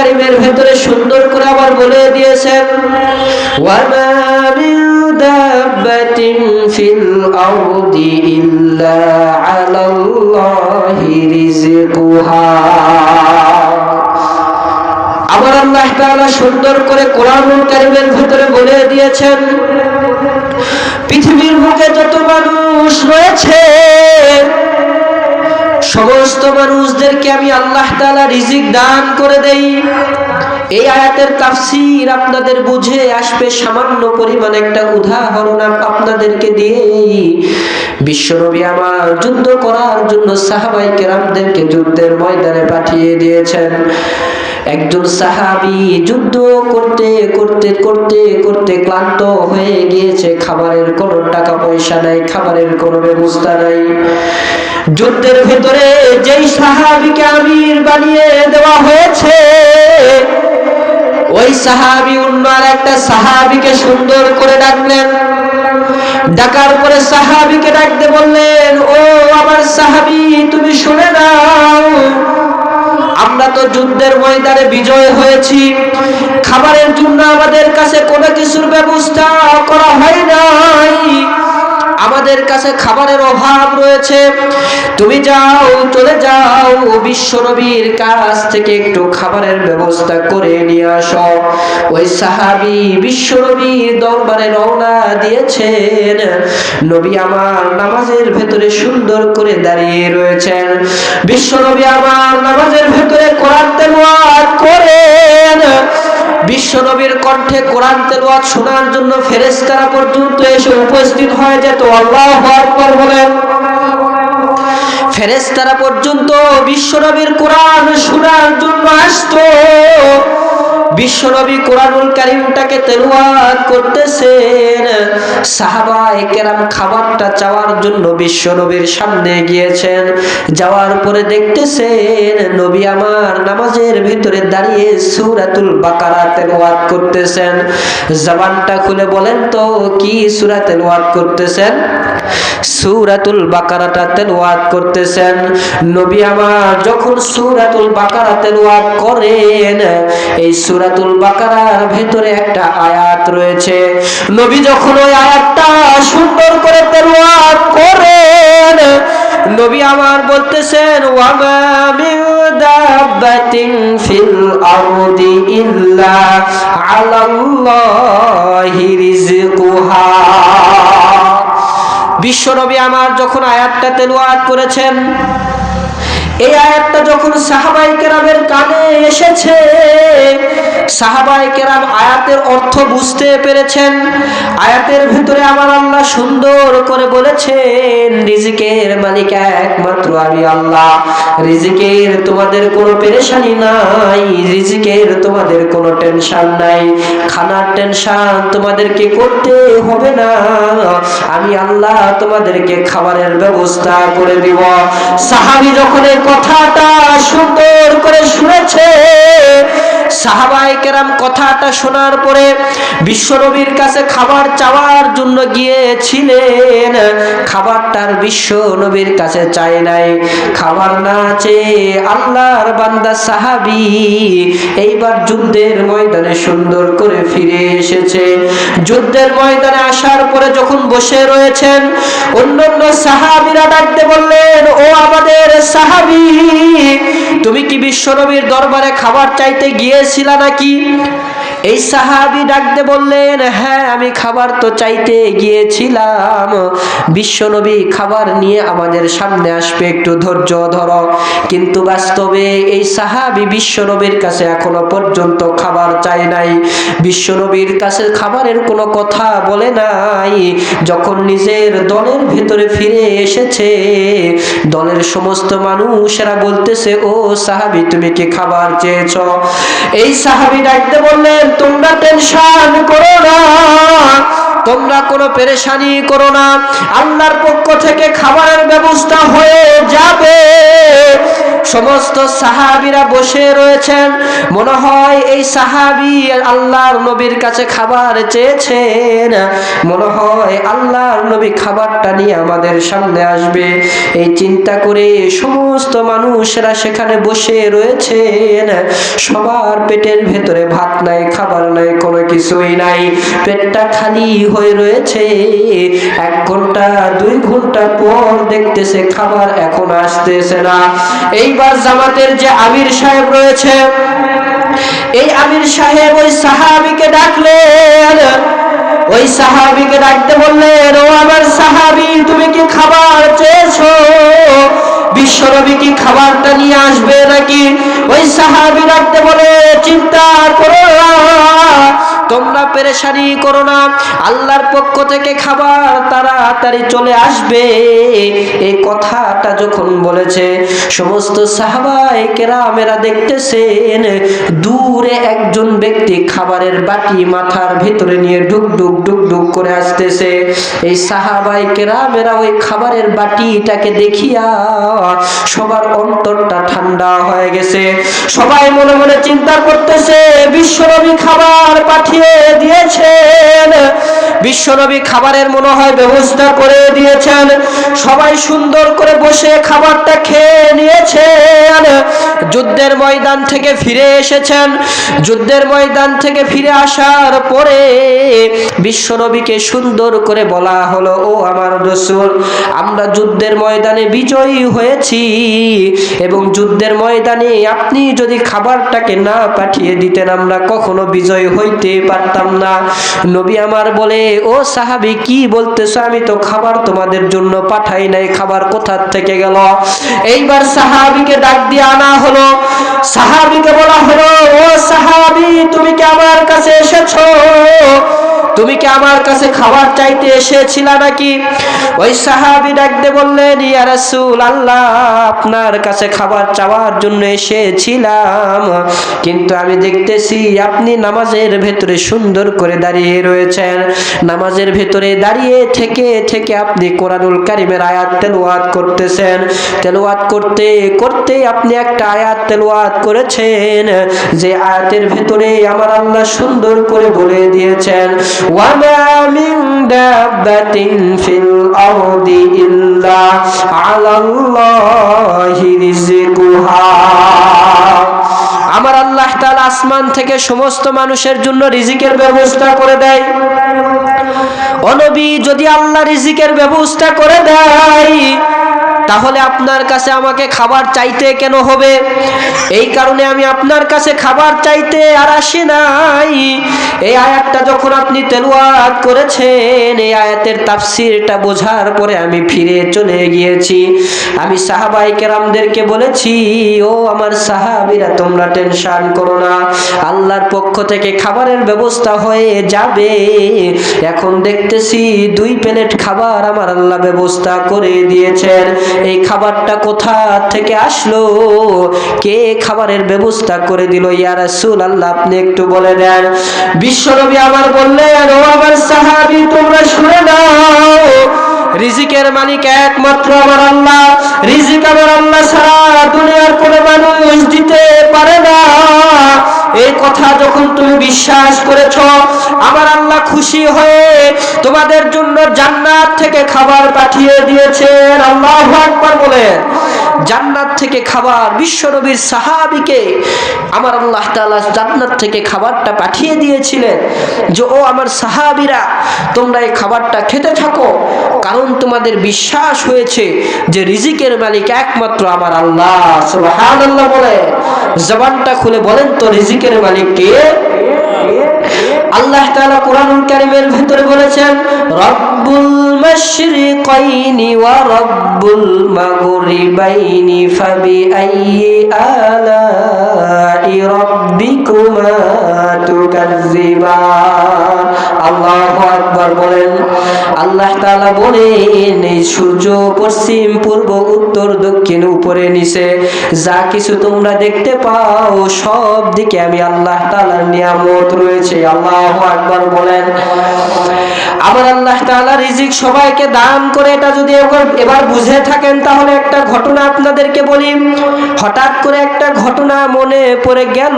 কারিমের ভেতরে সুন্দর করে আবার বলে দিয়েছেন, ওয়ামা মিন দাব্বাতিন ফিল আরদি ইল্লা আলাল্লাহি রিজকুহা। আবার আল্লাহ তাআলা সুন্দর করে কোরআনুল কারীমের ভিতরে বলে দিয়েছেন, পৃথিবীর বুকে যত মানুষ রয়েছে সমস্ত মানুষদেরকে আমি আল্লাহ তাআলা রিজিক দান করে দেই। এই আয়াতের তাফসীর আপনাদের বুঝে আসবে সামান্য পরিমাণ একটা উদাহরণ আপনাদেরকে দিয়ে। বিশ্বনবী আমার যুদ্ধ করার জন্য সাহাবায়ে কেরামদেরকে যুদ্ধের ময়দানে পাঠিয়ে দিয়েছেন। একজন সাহাবী যুদ্ধ করতে করতে করতে করতে ক্লান্ত হয়ে গিয়েছে, খাবারের কোনো টাকা পয়সা নাই, খাবারের কোনো ব্যবস্থা নাই। যুদ্ধের ভিতরে যেই সাহাবীকে আমির বানিয়ে দেওয়া হয়েছে ওই সাহাবী অন্য একটা সাহাবীকে সুন্দর করে ডাকলেন। ডাকার পরে সাহাবীকে ডাকতে বললেন, ও আমার সাহাবী, তুমি শুনে নাও, আমরা তো যুদ্ধের ময়দানে বিজয় হয়েছি, খাবারের জন্য আমাদের কাছে কোনো কিছুর ব্যবস্থা করা হয় নাই, আমাদের কাছে খাবারের অভাব রয়েছে। তুমি যাও, চলে যাও, বিশ্বনবীর কাছ থেকে একটু খাবারের ব্যবস্থা করে নিয়ে আসো। ওই সাহাবী বিশ্বনবীর দরবারে রওনা দিয়েছেন। নবী আমার নামাজের ভেতরে সুন্দর করে দাঁড়িয়ে রয়েছেন। বিশ্বনবী আমার নামাজের ভেতরে কোরআন তেলাওয়াত করেন। বিশ্বনবীর কণ্ঠে কোরআন তেলাওয়াত শোনার জন্য ফেরেশতারা পর্যন্ত এসে উপস্থিত হয়ে যেত। আল্লাহু আকবার বলেন। ফেরেশতারা পর্যন্ত বিশ্বনবীর কোরআন শোনার জন্য আসতো। বিশ্বনবী কোরআনুল কারীমটাকে তেলাওয়াত করতেছেন। সাহাবায়ে কেরাম খাবারটা চাওয়ার জন্য বিশ্বনবীর সামনে গিয়েছেন। যাওয়ার পরে দেখতেছেন নবী আমার নামাজের ভিতরে দাঁড়িয়ে সূরাতুল বাকারা তেলাওয়াত করতেছেন। জবানটা খুলে বলেন তো কি সূরা তেলাওয়াত করতেছেন? সূরাতুল বাকারাটা তেলাওয়াত করতেছেন। নবী আমার যখন সূরাতুল বাকারা তেলাওয়াত করেন, এই সূরাতুল বাকারার ভেতরে একটা আয়াত রয়েছে। নবী যখন ওই আয়াতটা সুন্দর করে তেলাওয়াত করেন, নবী আমার বলতেছেন, ওয়ামা মিন দাব্বাতিন ফিল আরদি ইল্লা আলাল্লাহি রিজকুহা। বিশ্বনবী আমার যখন আয়াতটা তেলাওয়াত করেছেন, এই আয়াতটা যখন সাহাবায়ে কেরামের কানে এসেছে, সাহাবায়ে কেরাম আয়াতের অর্থ বুঝতে পেরেছেন। আয়াতের ভিতরে আমার আল্লাহ সুন্দর করে বলেছেন, রিজিকের মালিক একমাত্র আমি আল্লাহ। রিজিকের তোমাদের কোনো পেরেশানি নাই, রিজিকের তোমাদের কোনো টেনশন নাই, খানার টেনশন তোমাদেরকে করতে হবে না, আমি আল্লাহ তোমাদেরকে খাবারের ব্যবস্থা করে দিব। সাহাবী যখন এই কথাটা সুন্দর করে শুনেছে, সাহাবায়ে কেরাম কথাটা শোনার পরে বিশ্বনবীর কাছে খাবার চাওয়ার জন্য গিয়েছিলেন। খাবারটার বিশ্বনবীর কাছে চাই নাই। খাবার না চেয়ে আল্লাহর বান্দা সাহাবী এইবার যুদ্ধের ময়দানে সুন্দর করে ফিরে এসেছে। যুদ্ধের ময়দানে আসার পরে যখন বসে রয়েছেন, অন্যান্য সাহাবীরা ডাকতে বললেন, ও আমাদের সাহাবী, তুমি কি বিশ্বনবীর দরবারে খাবার চাইতে গিয়েছিলা নাকি? এই সাহাবী ডাকতে বললেন, হ্যাঁ, আমি খাবার তো চাইতে গিয়েছিলাম, বিশ্বনবী খাবার নিয়ে আমাদের সামনে আসবে, একটু ধৈর্য ধরো। কিন্তু বাস্তবে এই সাহাবী বিশ্বনবীর কাছে এখনো পর্যন্ত খাবার চায় নাই, বিশ্বনবীর কাছে খাবারের কোনো কথা বলে নাই। যখন নিজের দলের ভিতরে ফিরে এসেছে, দলের সমস্ত মানুষেরা বলতেছে, ও সাহাবী, তুমি কি খাবার চেয়েছ? এই সাহাবী ডাকতে বললেন, তোমরা টেনশন করো না, তোমরা কোনো পেরেশানি করো না, আল্লাহর পক্ষ থেকে খাবারের ব্যবস্থা হয়ে যাবে। সমস্ত সাহাবীরা বসে রয়েছেন। মনে হয় এই সাহাবী আল্লাহর নবীর কাছে খাবার চেয়েছেন, মনে হয় আল্লাহর নবী খাবারটা নিয়ে আমাদের সামনে আসবে। এই চিন্তা করে সমস্ত মানুষরা সেখানে বসে রয়েছেন। সবার পেটের ভেতরে ভাত নাই, খাবার নাই, কোনো কিছুই নাই, পেটটা খালি হয়ে রয়েছে। 1 ঘন্টা 2 ঘন্টা পর দেখতেছে খাবার এখন আসতেছে না। এইবার জামাতের যে আমির সাহেব রয়েছে, এই আমির সাহেব ওই সাহাবীকে ডাকলেন। ওই সাহাবীকে ডাকতে বললেন, ও আমার সাহাবী, তুমি কি খাবার চেয়েছো? বিশ্বনবী কি খাবারটা নিয়ে আসবে নাকি? ওই সাহাবী ডাকতে বলে, চিন্তা করো না, তোমরা পেরেশানি করো না, আল্লাহর পক্ষ থেকে খাবার তাড়াতাড়ি চলে আসবে। এই কথাটা যখন বলেছে, সমস্ত সাহাবায়ে কেরামেরা দেখতেছেন দূরে একজন ব্যক্তি খাবারের বাটি মাথার ভিতরে নিয়ে ডুক ডুক ডুক ডুক করে আসতেছে। এই সাহাবায়ে কেরামেরা ওই খাবারের বাটিটাকে দেখিয়া সবার অন্তরটা ঠান্ডা হয়ে গেছে। সবাই মনে মনে চিন্তা করতেছে, বিশ্বনবী খাবার পাঠিয়ে দিয়েছেন, বিশ্বনবী খাবারের মনে হয় ব্যবস্থা করে দিয়েছেন। সবাই সুন্দর করে বসে খাবারটা খেয়ে নিয়েছেন। যুদ্ধের ময়দান থেকে ফিরে এসেছেন। যুদ্ধের ময়দান থেকে ফিরে আসার পরে বিশ্বনবীকে সুন্দর করে বলা হলো, ও আমার রাসূল, আমরা যুদ্ধের ময়দানে বিজয়ী হয়েছি এবং যুদ্ধের ময়দানে আপনি যদি খাবারটাকে না পাঠিয়ে দিতেন আমরা কখনো বিজয় হইতে পারতাম না। নবী আমার বলে, ও সাহাবী, কি বলতেছো? আমি তো খাবার তোমাদের জন্য পাঠাই নাই, খাবার কোথা থেকে গেল? এইবার সাহাবীকে ডাক দিয়ে আনা হলো। সাহাবীকে বলা হলো, ও সাহাবী, তুমি কি আমার কাছে এসেছো? তুমি কি আমার কাছে খাবার চাইতে এসেছিলা নাকি? ওই সাহাবী ডাকতে বললেন, ইয়া রাসূলুল্লাহ, আপনার কাছে খাবার চাওয়ার জন্য এসেছিলাম, কিন্তু আমি দেখতেছি আপনি নামাজের ভেতরে সুন্দর করে দাঁড়িয়ে রয়েছেন। নামাজের ভেতরে দাঁড়িয়ে থেকে থেকে আপনি কোরআনুল কারীমের আয়াত তেলাওয়াত করতেছেন। তেলাওয়াত করতে করতে আপনি একটা আয়াত তেলাওয়াত করেছেন, যে আয়াতের ভেতরে আমার আল্লাহ সুন্দর করে বলে দিয়েছেন, ওয়ামা মিন দাব্বাতিন ফিল আরদি ইল্লা আলাল্লাহি রিজকুহা। আমার আল্লাহ তাআলা আসমান থেকে সমস্ত মানুষের জন্য রিজিকের ব্যবস্থা করে দেয়। ও নবী, যদি আল্লাহ রিজিকের ব্যবস্থা করে দেয় তাহলে আপনার কাছে আমাকে খাবার চাইতে কেন হবে? এই কারণে আমি আপনার কাছে খাবার চাইতে আর আসি নাই। এই আয়াতটা যখন আপনি তেলাওয়াত করেছেন, এই আয়াতের তাফসীরটা বোঝার পরে আমি ফিরে চলে গিয়েছি। আমি সাহাবায়ে কেরামদেরকে বলেছি, ও আমার সাহাবীরা, তোমরা টেনশন করো না, আল্লাহর পক্ষ থেকে খাবারের ব্যবস্থা হয়ে যাবে। এখন দেখতেছি 2 প্লেট খাবার আমার আল্লাহ ব্যবস্থা করে দিয়েছেন। এই খাবারটা কোথা থেকে আসলো? কে খাবারের ব্যবস্থা করে দিল? ইয়া রাসূলুল্লাহ, আপনি একটু বলে দেন। বিশ্বনবী আমার বললেন, ও আমার সাহাবী, তোমরা শুনে নাও, রিজিকের মালিক একমাত্র আমার আল্লাহ। রিজিক আমার আল্লাহ ছাড়া দুনিয়ার কোনো মানুষ দিতে পারে না। এই কথা যখন তুমি বিশ্বাস করেছো, আমার আল্লাহ খুশি হয়ে তোমাদের জন্য জান্নাত থেকে খাবার পাঠিয়ে দিয়েছেন। আল্লাহু আকবার বলেন। জান্নাত থেকে খাবার, বিশ্বনবীর সাহাবীকে আমার আল্লাহ তাআলা জান্নাত থেকে খাবারটা পাঠিয়ে দিয়েছিলেন, যে ও আমার সাহাবীরা, তোমরা এই খাবারটা খেতে থাকো, কারণ তোমাদের বিশ্বাস হয়েছে যে রিজিকের মালিক একমাত্র আমার আল্লাহ। সুবহানাল্লাহ বলে জবানটা খুলে বলেন তো, রিজিকের মালিক কে? আল্লাহ তাআলা কোরআনুল কারীমের ভিতরে বলেছেন, রব্বুল মাশরিকাইনি ওয়া রব্বুল রব্বুল মাগরিবাইনি ফাবিআইয়ি আলাই রাব্বিকুমা তুকাজ্জিবান। আল্লাহু আকবার বলেন। আল্লাহ তাআলা বলেন, এই সূর্য পশ্চিম, পূর্ব, উত্তর, দক্ষিণ, উপরে, নিচে যা কিছু তোমরা দেখতে পাও সব দিকে আমি আল্লাহ তাআলার নিয়ামত রয়েছে। আল্লাহু আকবার বলেন। আমার আল্লাহ তাআলা রিজিক সবাইকে দান করে, এটা যদি এবার বুঝে থাকেন তাহলে একটা ঘটনা আপনাদেরকে বলি। হঠাৎ করে একটা ঘটনা মনে পড়ে গেল।